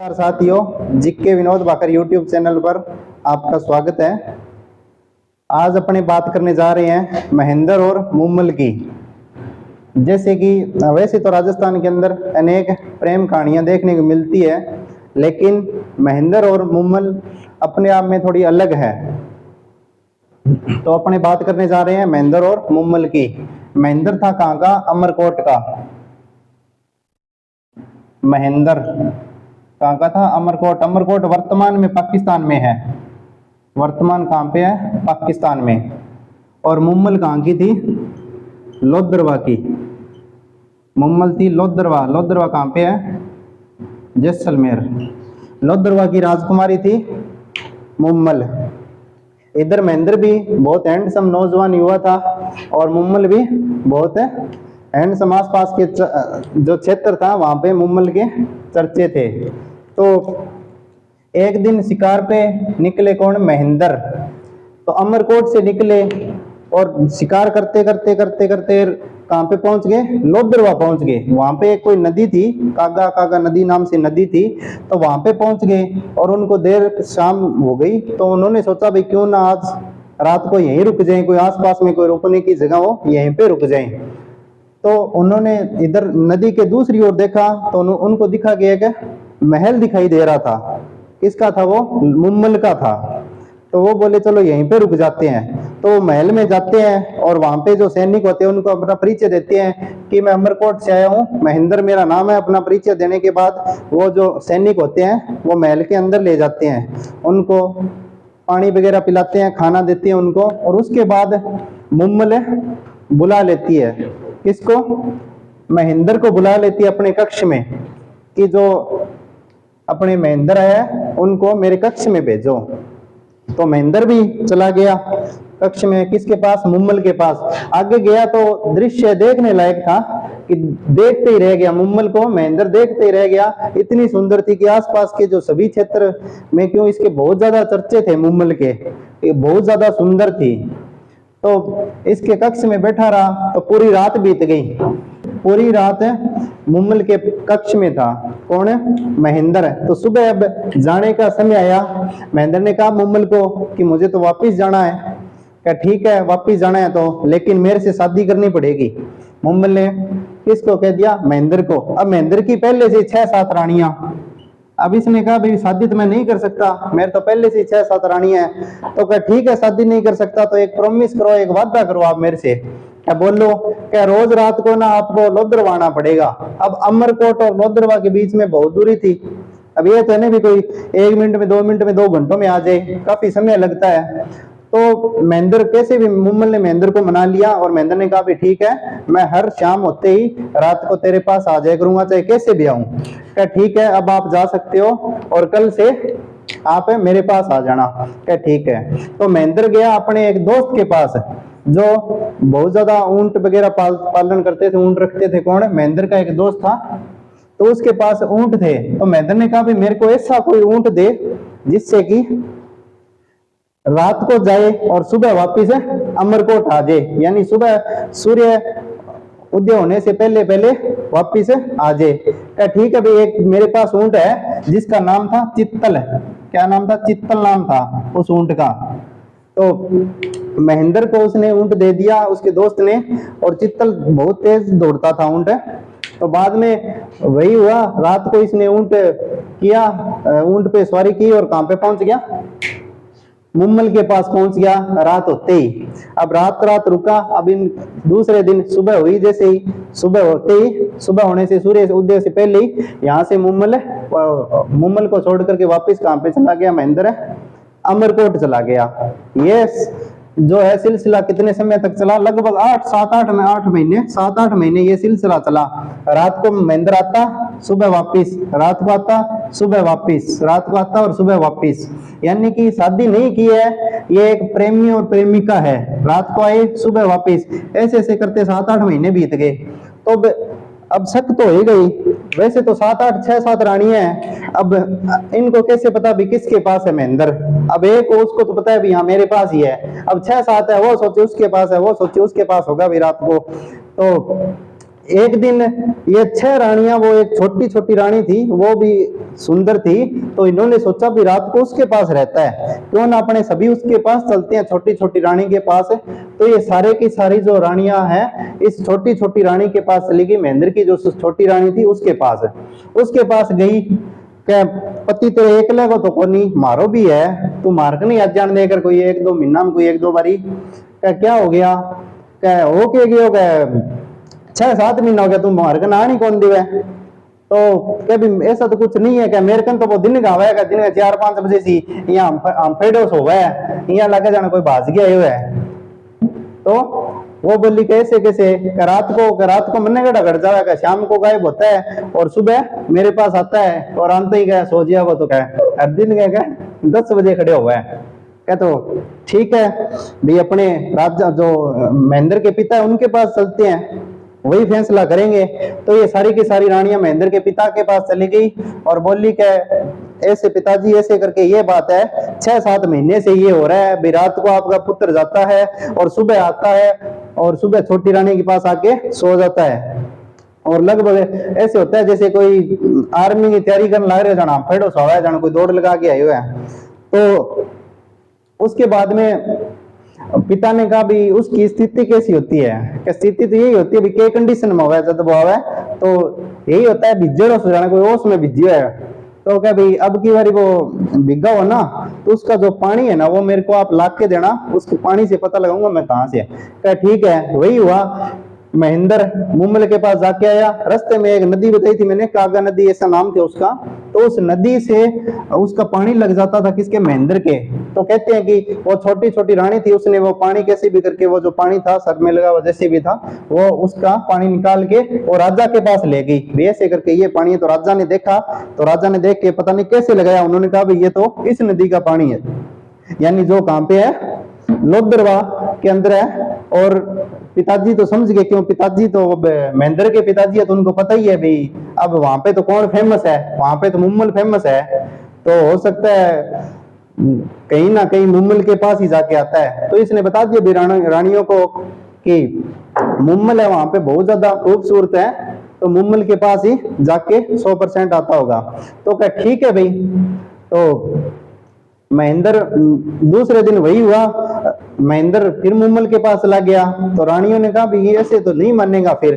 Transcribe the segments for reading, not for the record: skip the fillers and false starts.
नमस्कार साथियों, GK Vinod Bhakar YouTube channel पर आपका स्वागत है। आज अपने बात करने जा रहे हैं महेंद्र और मुम्मल की। जैसे कि वैसे तो राजस्थान के अंदर अनेक प्रेम कहानियां देखने को मिलती है, लेकिन महेंद्र और मुम्मल अपने आप में थोड़ी अलग है। तो अपने बात करने जा रहे हैं महेंद्र और मुम्मल की। महेंद्र था कहाँ का? अमरकोट का। महेंद्र कहाँ का था? अमरकोट। अमरकोट वर्तमान में पाकिस्तान में है। वर्तमान कहाँ पे है? पाकिस्तान में। और मुम्मल कहाँ की थी? लोहद्रवा की। मुम्मल थी लोहद्रवा। लोहद्रवा कहाँ पे है? जैसलमेर। लोहद्रवा की राजकुमारी थी मुम्मल। इधर महेंद्र भी बहुत हैंडसम नौजवान युवा था और मुम्मल भी बहुत हैंडसम। आसपास के जो क्षेत्र था वहां पे मुम्मल के चर्चे थे। तो एक दिन शिकार पे निकले कौन? महेंद्र। तो अमरकोट से निकले और शिकार करते करते करते करते कहाँ पे पहुंच गए? लोहद्रवा पहुंच गए। वहां पे एक कोई नदी थी, कागा कागा नदी नाम से नदी थी। तो वहां पे पहुंच गए और उनको देर शाम हो गई, तो उन्होंने सोचा भाई क्यों ना आज रात को यहीं रुक जाएं, कोई आसपास में कोई रुकने की जगह हो, यहीं पे रुक जाएं। तो उन्होंने इधर नदी के दूसरी ओर देखा तो उनको दिखा कि एक महल दिखाई दे रहा था। किसका था वो? मुम्मल का था। तो वो बोले चलो यहीं पे रुक जाते हैं। तो महल में जाते हैं और वहां पे जो सैनिक होते हैं उनको अपना परिचय देते हैं कि मैं अमरकोट से आया हूँ, महेंद्र मेरा नाम है। अपना परिचय देने के बाद वो जो सैनिक होते हैं वो महल के अंदर ले जाते हैं, उनको पानी वगैरह पिलाते हैं, खाना देते हैं उनको। और उसके बाद मुम्मल बुला लेती है। किसको? महेंद्र को बुला लेती है अपने कक्ष में कि जो अपने महेंद्र है उनको मेरे कक्ष में भेजो। तो महेंद्र भी चला गया कक्ष में। किसके पास? मुम्मल के पास। आगे गया तो दृश्य देखने लायक था कि देखते ही रह गया। मुम्मल को महेंद्र देखते ही रह गया। इतनी सुंदर थी कि आसपास के जो सभी क्षेत्र में, क्यों इसके बहुत ज्यादा चर्चे थे मुम्मल के, ये बहुत ज्यादा सुंदर थी। तो इसके कक्ष में बैठा रहा तो पूरी रात बीत गई। पूरी रात मुम्मल के कक्ष में था। कौन? महेंद्र। तो सुबह अब जाने का समय आया। महेंद्र ने कहा मुम्मल को कि मुझे तो वापस जाना है। क्या ठीक है, वापस जाना है तो, लेकिन मेरे से शादी करनी पड़ेगी। मुम्मल ने किसको कह दिया? महेंद्र को। अब महेंद्र की पहले से 6-7 रानियां। अब इसने कहा भाई शादी तो मैं नहीं कर सकता, मेरे तो पहले से 6-7 रानियां हैं। तो क्या ठीक है, शादी नहीं कर सकता तो एक प्रॉमिस करो, एक वादा करो आप मेरे से। क्या बोलो? क्या रोज रात को ना आपको लोहद्रवा आना पड़ेगा। अब अमरकोट और लोहद्रवा के बीच में बहुत दूरी थी। अब ये तो नहीं भी कोई 1 मिनट में 2 मिनट में 2 घंटों में आ जाए, काफी समय लगता है। तो महेंद्र कैसे भी, मुम्मल ने महेंद्र को मना लिया और महेंद्र ने कहा भी ठीक है, मैं हर शाम होते ही रात को तेरे पास आ जाया करूंगा, चाहे कैसे भी आऊं। क्या ठीक है, अब आप जा सकते हो और कल से आप मेरे पास आ जाना। क्या ठीक है। तो महेंद्र गया अपने एक दोस्त के पास जो बहुत ज्यादा ऊंट वगैरह पालन करते थे, ऊंट रखते थे। कौन? महेंद्र का एक दोस्त था। तो उसके पास ऊंट थे। तो महेंद्र ने कहा भी मेरे को ऐसा कोई ऊंट दे जिससे कि रात को जाए और सुबह वापिस अमरकोट आ जाए, यानी सुबह सूर्य उदय होने से पहले पहले वापिस आ जाए। क्या ठीक है भाई, एक मेरे पास ऊंट है जिसका नाम था चित्तल। क्या नाम था? चित्तल नाम था उस ऊंट का। तो महेंद्र को उसने ऊंट दे दिया उसके दोस्त ने, और चित्तल बहुत तेज दौड़ता था ऊंट। तो बाद में वही हुआ, रात को इसने ऊंट किया, ऊंट पे सवारी की और कहां पे पहुंच गया? मुम्मल के पास पहुंच गया रात होते ही। अब रात रुका। अब इन दूसरे दिन सुबह हुई, जैसे ही सुबह होते ही, सुबह होने से सूर्य उदय से पहले ही यहाँ से मुम्मल को छोड़ करके वापस कहाँ पे चला गया? महेंद्र अमरकोट चला गया। ये जो है सिलसिला कितने समय तक चला? लगभग 7-8 महीने ये सिलसिला चला। रात को महेंद्र आता, सुबह वापिस, रात को आता, सुबह वापिस, रात को आता और सुबह वापिस। यानी कि शादी नहीं की है, ये एक प्रेमी और प्रेमिका है। रात को आए, सुबह वापिस, ऐसे ऐसे करते 7-8 महीने बीत गए। तो अब शक तो हो गई। वैसे तो 7-8 6-7 रानियां हैं। अब इनको कैसे पता भी किसके पास है महेंद्र? अब एक उसको तो पता है भी हाँ मेरे पास ही है। अब 6-7 है, वो सोचे उसके पास है, वो सोचे उसके पास होगा भी रात को। तो एक दिन ये 6 रानियां, वो एक छोटी छोटी रानी थी, वो भी सुंदर थी, तो इन्होंने सोचा भी रात को उसके पास रहता है, क्यों ना अपने सभी उसके पास चलते हैं, छोटी छोटी रानी के पास। तो ये सारे की सारी जो रानियां हैं इस छोटी छोटी रानी के पास चली गई, महेंद्र की जो छोटी रानी थी उसके पास गई। क्या पति तेरे एकले को तो कोनी, मारो भी है, तू मार के नहीं आज जान देकर कोई 1-2 महीना में कोई 1-2 बारी। क्या हो गया, क्या हो के गयो, क्या 6-7 महीना हो गया तुम मार के ना नहीं कौन दिवे। तो क्या भी ऐसा तो कुछ नहीं है, क्या मेरे कन तो वो दिन का आवेगा, दिन का 4-5 बजे सी यहाँ हम फेडोस हो गए, यहाँ लगे जाना कोई भाज गया है। तो वो बोली कैसे कैसे, रात को मन्ने का घर जाएगा, शाम को गायब होता है और सुबह मेरे पास आता है, और अंत ही गया सो जिया वो तो क्या हर दिन क्या 10 बजे खड़े हुए हैं। क्या तो ठीक है भाई, अपने राजा जो महेंद्र के पिता है उनके पास चलते हैं, वही फैसला करेंगे। तो ये सारी की सारी रानियां महेंद्र के पिता के पास चली गई और बोली कि ऐसे पिताजी ऐसे करके ये बात है, 6-7 महीने से ये हो रहा है, रात को आपका पुत्र जाता है और सुबह आता है, और सुबह छोटी रानी के पास आके सो जाता है, और लगभग ऐसे होता है जैसे कोई आर्मी की तैयारी करने लग रहे जाना फेडो सो है, जाना कोई दौड़ लगा के आए हुए हैं। तो उसके बाद में पिता ने कहा भी उसकी स्थिति कैसी होती है, क्या स्थिति तो यही होती है भी के कंडीशन में हुआ जब वो है, तो यही होता है भिज्जड़ हो जाना, कोई ओस में भिज्जी है। तो क्या भाई अब की बारी वो भिगा हो ना, तो उसका जो पानी है ना वो मेरे को आप ला के देना, उसके पानी से पता लगाऊंगा मैं कहाँ से है। क्या ठीक है, वही हुआ। महेंद्र मुम्बल के पास जाके आया, रास्ते में एक नदी बताई थी मैंने, कागा नदी ऐसा नाम था उसका, तो उस नदी से उसका पानी लग जाता था किसके, महेंद्र के। तो कहते हैं कि वो छोटी छोटी रानी थी, उसने वो पानी कैसे भी करके वो जो पानी था सर में लगा हुआ जैसे भी था, वो उसका पानी निकाल के वो राजा के पास ले गई, ऐसे करके ये पानी है। तो राजा ने देखा, तो राजा ने देख के पता नहीं कैसे लगाया, उन्होंने कहा भाई ये तो इस नदी का पानी है, यानी जो कहां पे है, लोदरवा के अंदर है। और पिताजी तो समझ गए, क्यों पिताजी तो महेंद्र के पिताजी है, तो उनको पता ही है भाई अब वहां पे तो कौन फेमस है, वहां पे तो मुम्मल फेमस है, तो हो सकता है कहीं ना कहीं मुम्मल के पास ही जाके आता है। तो इसने बता दिया रानियों को कि मुम्मल है, वहां पे बहुत ज्यादा खूबसूरत है, तो मुम्मल के पास ही जाके 100% आता होगा। तो क्या ठीक है भाई। तो महेंद्र दूसरे दिन वही हुआ, महेंद्र फिर मुम्मल के पास चला गया। तो रानियों ने कहा भी ये ऐसे तो नहीं मानेगा फिर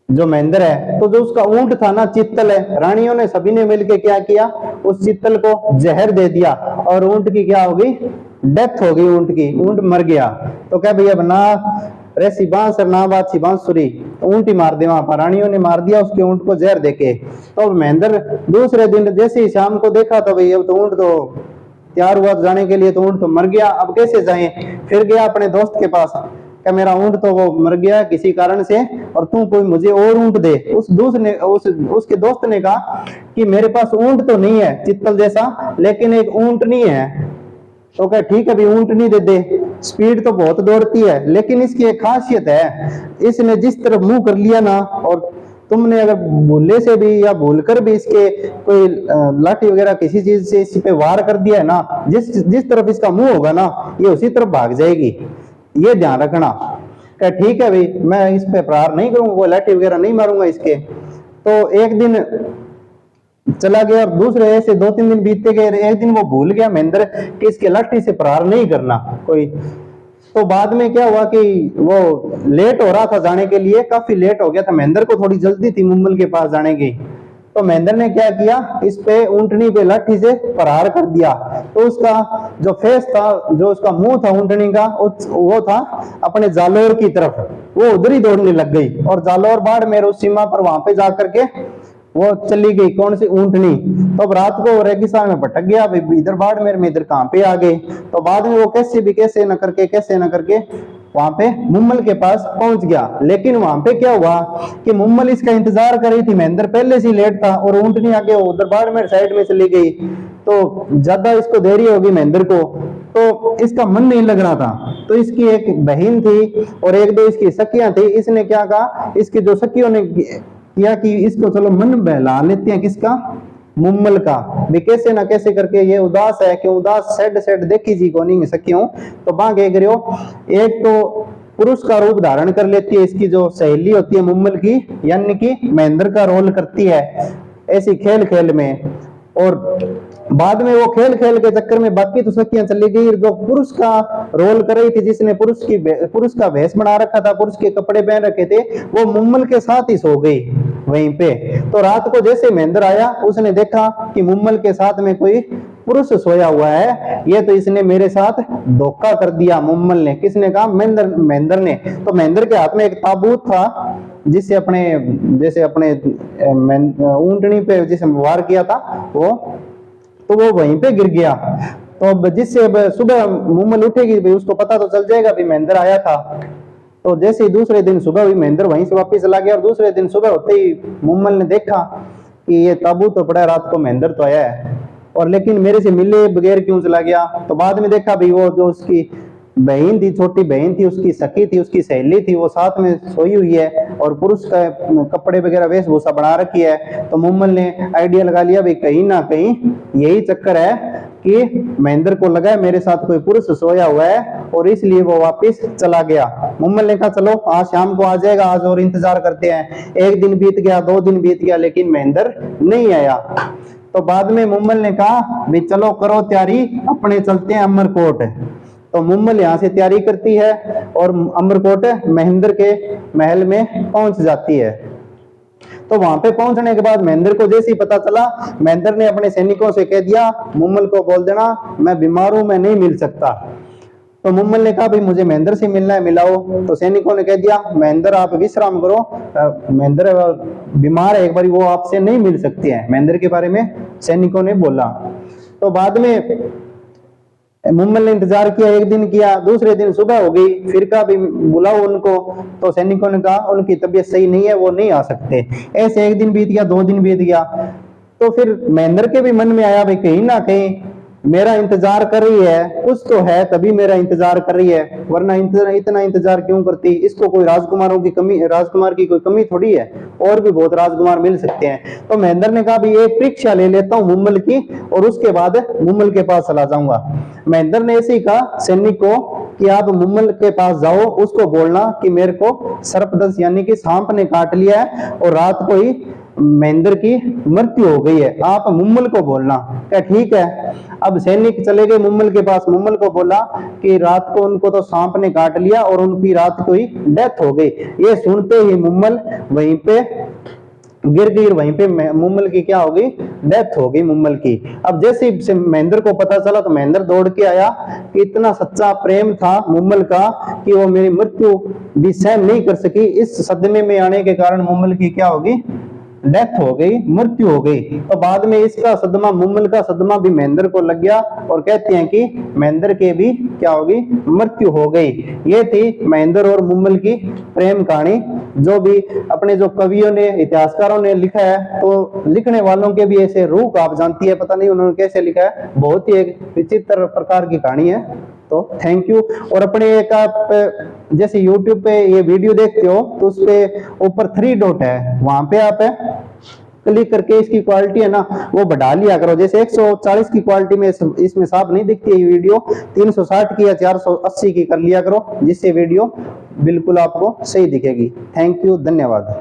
जो महेंद्र है। तो जो उसका ऊंट था ना, चित्तल है, रानियों ने सभी ने मिलके क्या किया, उस चित्तल को जहर दे दिया और ऊंट की क्या हो गई, डेथ हो गई ऊंट की, ऊंट मर गया। तो क्या भैया ना रेसी बांस और ना बात सी बांसुरी, ऊंट ही मार दे वहां पर, रानियों ने मार दिया उसके ऊंट को जहर देके। तो महेंद्र दूसरे दिन जैसे ही शाम को देखा तो भाई अब तो ऊंट तो तैयार हुआ जाने के लिए, तो ऊंट तो मर गया, अब कैसे जाएं। फिर गया अपने दोस्त के पास, क्या मेरा ऊंट तो वो मर गया किसी कारण से, और तू कोई मुझे और ऊंट दे। उस दूसरे उसके दोस्त ने कहा कि मेरे पास ऊंट तो नहीं है चित्तल जैसा, लेकिन एक ऊंट नहीं है। तो क्या ठीक है भी ऊंट नहीं दे दे, स्पीड तो बहुत दौड़ती है, लेकिन इसकी एक खासियत है, इसने जिस तरफ मुंह कर लिया ना, और तुमने अगर भूले से भी या भूलकर भी इसके कोई लाठी वगैरह किसी चीज से इस पे वार कर दिया है ना, जिस तरफ इसका मुंह होगा ना ये उसी तरफ भाग जाएगी, ये ध्यान रखना। क्या ठीक है भाई, मैं इस पे प्रहार नहीं करूंगा, कोई लाठी वगैरह नहीं मारूंगा इसके। तो एक दिन चला गया और दूसरे ऐसे 2-3 दिन बीतते गए, एक दिन वो भूल गया महेंद्र कि इसके लाठी से प्रहार नहीं करना कोई। तो बाद में क्या हुआ कि वो लेट हो रहा था जाने के लिए, काफी लेट हो गया था, महेंद्र को थोड़ी जल्दी थी मुम्बल के पास जाने की। तो महेंद्र ने क्या किया, इस पे ऊंटनी पे लाठी से प्रहार कर दिया। तो उसका जो फेस था, जो उसका मुंह था ऊंटनी का, वो था अपने जालोर की तरफ, वो उधर ही दौड़ने लग गई, और जालोर बाड़मेर उस सीमा पर वहां पे जाकर के वो चली गई, कौन सी ऊंटनी। तो अब रात को रेगिस्तान में भटक गया, इधर बाड़मेर में, इधर कहां पे आ गए। तो बाद में वो कैसे न करके वहां पे मुम्मल के पास पहुंच गया। लेकिन वहां पे क्या हुआ कि मुम्मल इसका इंतजार कर रही थी, महेंद्र पहले से लेट था, और ऊंटनी आगे उधर बाड़मेर साइड में चली गई, तो ज्यादा इसको देरी होगी महेंद्र को, तो इसका मन नहीं लग रहा था। तो इसकी एक बहन थी और 1-2 इसकी सखियां थी, इसने क्या कहा, इसकी जो सखियों ने किया कि इसको चलो मन बहला लेते हैं, किसका, मुम्मल का भी, कैसे ना कैसे करके ये उदास है, कि उदास सेड देखी जी कोनी सकियो। तो बांगे करियो, एक तो पुरुष का रूप धारण कर लेती है। इसकी जो सहेली होती है मुम्मल की, यानी कि महेंद्र का रोल करती है ऐसी खेल खेल में। और बाद में वो खेल खेल के चक्कर में बाकी तो सखियां चली गई, जो पुरुष का रोल कर रही थी, जिसने पुरुष का वेश बना रखा था, पुरुष के कपड़े पहन रखे थे, वो मुम्मल के साथ ही सो गई वहीं पे। तो रात को जैसे महेंद्र आया, उसने देखा कि मुम्मल के साथ में कोई पुरुष सोया हुआ है, ये तो इसने मेरे साथ धोखा कर दिया। मुम्मल ने, किसने कहा? महेंद्र ने। तो महेंद्र के हाथ में एक ताबूत था, जिससे जैसे अपने ऊंटनी पे जिसे वार किया था वो, तो वो वहीं पे गिर गया। तो अब जिससे अब सुबह मुम्मल उठेगी, भाई उसको पता तो चल जाएगा भी महेंद्र आया था। तो जैसे ही दूसरे दिन सुबह हुई, महेंद्र वहीं से वापस चला गया, और दूसरे दिन सुबह होते ही मुम्मल ने देखा कि ये ताबूत तो पड़ा है, रात को महेंद्र तो आया है, और लेकिन मेरे से मिले बगैर क्यों चला गया। तो बाद में देखा भाई वो जो उसकी बहन थी, छोटी बहन थी, उसकी सखी थी, उसकी सहेली थी, वो साथ में सोई हुई है और पुरुष का कपड़े वगैरह वेशभूषा बना रखी है। तो मुम्मल ने आइडिया लगा लिया भाई कहीं ना कहीं यही चक्कर है कि महेंद्र को लगा है मेरे साथ कोई पुरुष सोया हुआ है, और इसलिए वो वापस चला गया। मुम्मल ने कहा चलो आज शाम को आ जाएगा, आज और इंतजार करते हैं। एक दिन बीत गया, 2 दिन बीत गया, लेकिन महेंद्र नहीं आया। तो बाद में मुम्मल ने कहा भाई चलो करो तैयारी, अपने चलते हैं अमरकोट। तो मुम्मल यहाँ से तैयारी करती है और अमरकोट महेंद्र के महल में पहुंच जाती है। तो वहां पे पहुंचने के बाद महेंद्र को जैसे ही पता चला, महेंद्र ने अपने सैनिकों से कह दिया मुम्मल को बोल देना मैं बीमार हूं, मैं नहीं मिल सकता। तो मुम्मल ने कहा भाई मुझे महेंद्र से मिलना है, मिलाओ। तो सैनिकों ने कह दिया महेंद्र आप विश्राम करो, महेंद्र बीमार है, एक बार वो आपसे नहीं मिल सकते हैं। महेंद्र के बारे में सैनिकों ने बोला। तो बाद में मुम्मल ने इंतजार किया, एक दिन किया, दूसरे दिन सुबह हो गई, फिर कहा भी बुलाओ उनको। तो सैनिकों ने कहा उनकी तबीयत सही नहीं है, वो नहीं आ सकते। ऐसे एक दिन बीत गया, 2 दिन बीत गया। तो फिर महेंद्र के भी मन में आया भाई कहीं ना कहीं मेरा इंतजार कर रही है, कुछ तो है तभी मेरा इंतजार कर रही है, वरना इतना इंतजार क्यों करती। इसको कोई राजकुमार की कोई कमी थोड़ी है, और भी बहुत राजकुमार मिल सकते हैं। तो महेंद्र ने कहा भी एक परीक्षा ले लेता हूं मुम्मल की, और उसके बाद मुम्मल के पास चला जाऊंगा। महेंद्र ने ऐसे ही कहा सैनिक को कि आप मुम्मल के पास जाओ, उसको बोलना कि मेरे को सर्पदंश यानी कि सांप ने काट लिया है, और रात को ही महेंद्र की मृत्यु हो गई है, आप मुम्मल को बोलना। क्या ठीक है। अब सैनिक चले गए मुम्मल के पास, मुम्मल को बोला कि रात को उनको तो सांप ने काट लिया और उनकी रात को ही डेथ हो गई। ये सुनते ही मुम्मल वहीं पे गिर गई, वहीं पे मुम्मल की क्या हो गई, डेथ हो गई मुम्मल की। अब जैसे ही महेंद्र को पता चला तो महेंद्र दौड़ के आया कि इतना सच्चा प्रेम था मुम्मल का कि वो मेरी मृत्यु भी सहन नहीं कर सकी। इस सदमे में आने के कारण मुम्मल की क्या होगी, डेथ हो गई, मृत्यु हो गई। तो बाद में इसका सदमा, मुम्मल का सदमा भी महेंद्र को लग गया, और कहते हैं कि महेंद्र के भी क्या होगी, मृत्यु हो गई। ये थी महेंद्र और मुम्मल की प्रेम कहानी, जो भी अपने जो कवियों ने, इतिहासकारों ने लिखा है। तो लिखने वालों के भी ऐसे रूप आप जानती है, पता नहीं उन्होंने कैसे लिखा है, बहुत ही एक विचित्र प्रकार की कहानी है। तो थैंक यू। और अपने एक आप जैसे YouTube पे ये वीडियो देखते हो तो उस पे ऊपर 3 डॉट है, वहां पे आप क्लिक करके इसकी क्वालिटी है ना वो बढ़ा लिया करो। जैसे 140 की क्वालिटी में इसमें साफ नहीं दिखती है ये वीडियो, 360 की या 480 की कर लिया करो, जिससे वीडियो बिल्कुल आपको सही दिखेगी। थैंक यू, धन्यवाद।